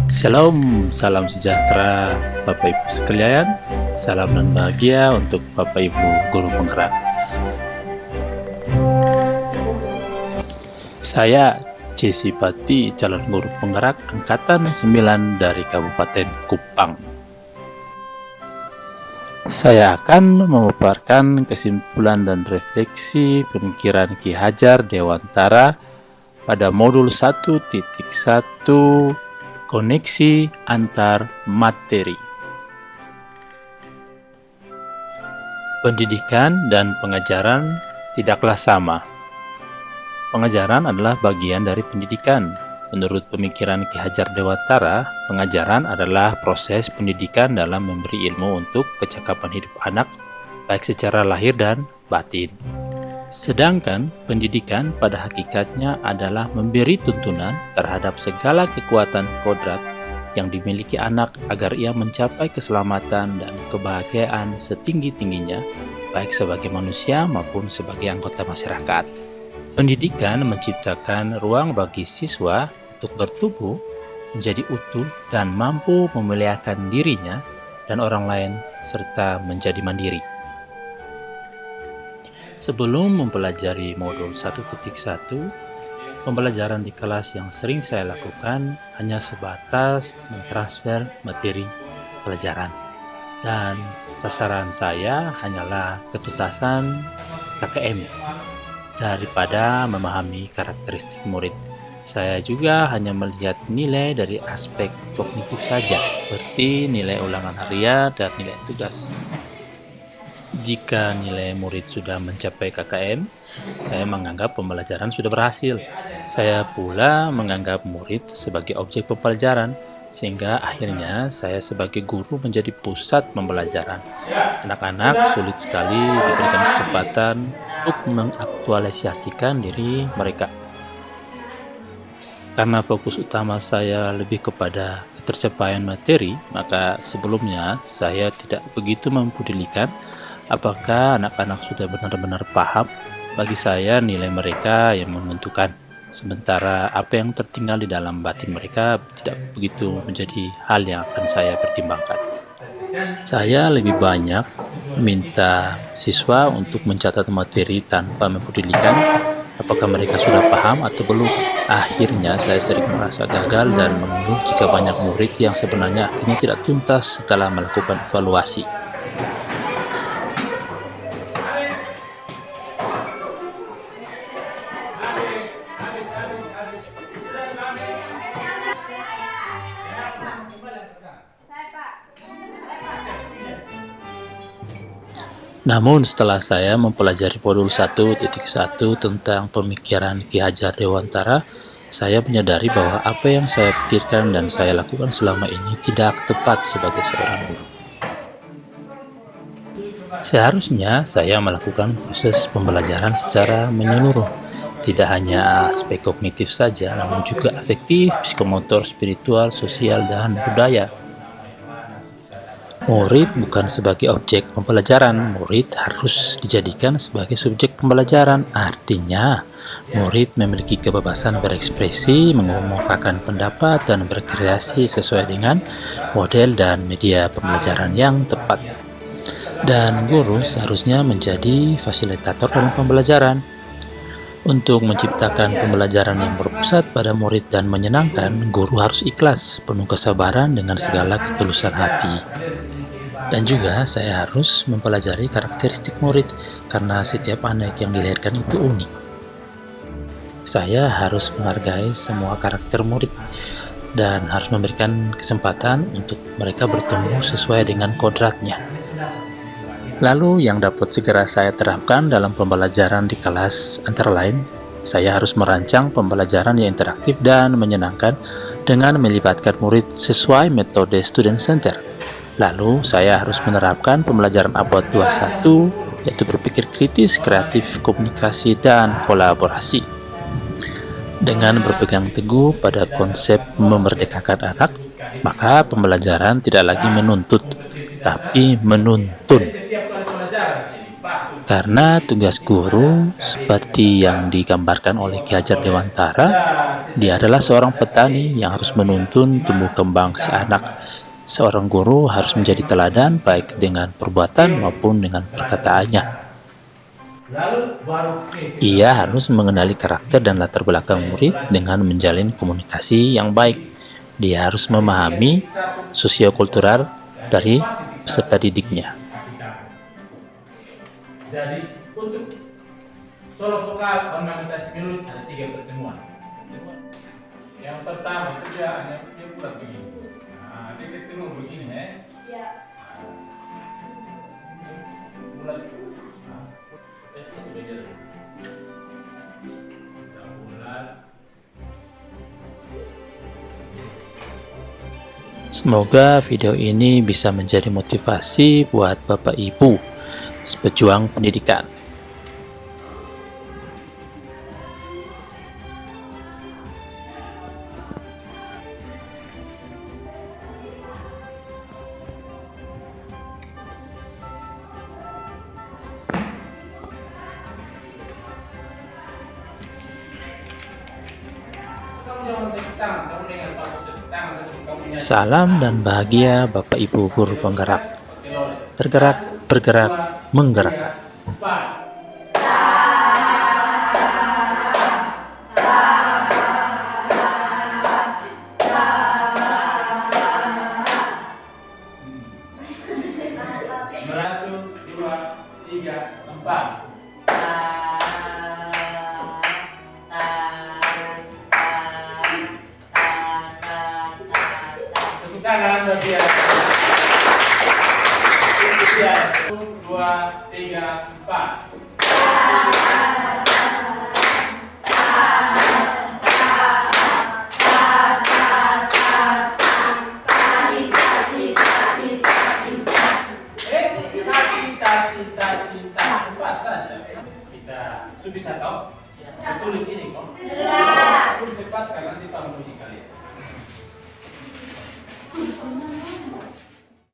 Shalom, salam sejahtera Bapak Ibu sekalian. Salam dan bahagia untuk Bapak Ibu guru penggerak. Saya Jesse Pati, calon guru penggerak angkatan 9 dari Kabupaten Kupang. Saya akan memaparkan kesimpulan dan refleksi pemikiran Ki Hajar Dewantara pada modul 1.1 koneksi antar materi. Pendidikan dan pengajaran tidaklah sama. Pengajaran adalah bagian dari pendidikan. Menurut pemikiran Ki Hajar Dewantara, pengajaran adalah proses pendidikan dalam memberi ilmu untuk kecakapan hidup anak, baik secara lahir dan batin. Sedangkan pendidikan pada hakikatnya adalah memberi tuntunan terhadap segala kekuatan kodrat yang dimiliki anak agar ia mencapai keselamatan dan kebahagiaan setinggi-tingginya, baik sebagai manusia maupun sebagai anggota masyarakat. Pendidikan menciptakan ruang bagi siswa untuk bertumbuh menjadi utuh dan mampu memuliakan dirinya dan orang lain serta menjadi mandiri. Sebelum mempelajari modul 1.1, pembelajaran di kelas yang sering saya lakukan hanya sebatas mentransfer materi pelajaran. Dan sasaran saya hanyalah ketuntasan KKM daripada memahami karakteristik murid. Saya juga hanya melihat nilai dari aspek kognitif saja, seperti nilai ulangan harian dan nilai tugas. Jika nilai murid sudah mencapai KKM, saya menganggap pembelajaran sudah berhasil. Saya pula menganggap murid sebagai objek pembelajaran, sehingga akhirnya saya sebagai guru menjadi pusat pembelajaran. Anak-anak sulit sekali diberikan kesempatan untuk mengaktualisasikan diri mereka. Karena fokus utama saya lebih kepada ketercapaian materi, maka sebelumnya saya tidak begitu mempedulikan apakah anak-anak sudah benar-benar paham. Bagi saya nilai mereka yang menentukan, sementara apa yang tertinggal di dalam batin mereka tidak begitu menjadi hal yang akan saya pertimbangkan. Saya lebih banyak minta siswa untuk mencatat materi tanpa mempedulikan apakah mereka sudah paham atau belum. Akhirnya saya sering merasa gagal dan mengeluh jika banyak murid yang sebenarnya akhirnya tidak tuntas setelah melakukan evaluasi. Namun setelah saya mempelajari modul 1.1 tentang pemikiran Ki Hajar Dewantara, saya menyadari bahwa apa yang saya pikirkan dan saya lakukan selama ini tidak tepat sebagai seorang guru. Seharusnya saya melakukan proses pembelajaran secara menyeluruh, tidak hanya aspek kognitif saja, namun juga afektif, psikomotor, spiritual, sosial, dan budaya. Murid bukan sebagai objek pembelajaran, murid harus dijadikan sebagai subjek pembelajaran. Artinya, murid memiliki kebebasan berekspresi, mengemukakan pendapat, dan berkreasi sesuai dengan model dan media pembelajaran yang tepat. Dan guru seharusnya menjadi fasilitator dalam pembelajaran. Untuk menciptakan pembelajaran yang berpusat pada murid dan menyenangkan, guru harus ikhlas, penuh kesabaran dengan segala ketulusan hati. Dan juga saya harus mempelajari karakteristik murid, karena setiap anak yang dilahirkan itu unik. Saya harus menghargai semua karakter murid dan harus memberikan kesempatan untuk mereka bertumbuh sesuai dengan kodratnya. Lalu yang dapat segera saya terapkan dalam pembelajaran di kelas antara lain, saya harus merancang pembelajaran yang interaktif dan menyenangkan dengan melibatkan murid sesuai metode student center. Lalu saya harus menerapkan pembelajaran abad 21, yaitu berpikir kritis, kreatif, komunikasi, dan kolaborasi. Dengan berpegang teguh pada konsep memerdekakan anak, maka pembelajaran tidak lagi menuntut, tapi menuntun. Karena tugas guru seperti yang digambarkan oleh Ki Hajar Dewantara, dia adalah seorang petani yang harus menuntun tumbuh kembang seanak. Seorang guru harus menjadi teladan baik dengan perbuatan maupun dengan perkataannya. Ia harus mengenali karakter dan latar belakang murid dengan menjalin komunikasi yang baik. Dia harus memahami sosiokultural dari peserta didiknya. Jadi untuk solo vokal ornamentasi melodis ada 3 pertemuan. Yang pertama itu dia buat begini. Nah, dia ketemu begini ya. Ya. Mulai. Itu beda. Semoga video ini bisa menjadi motivasi buat Bapak Ibu pejuang pendidikan. Salam dan bahagia Bapak Ibu guru penggerak. Tergerak, bergerak, menggerakkan. Satu, dua, tiga, empat. Tepuk tangan buat dia. Satu, dua, tiga, empat. Cinta, empat saja. Kita bisa tahu? Tulis ini kok. Tulis cepat karena nanti tahu bunyi kalian.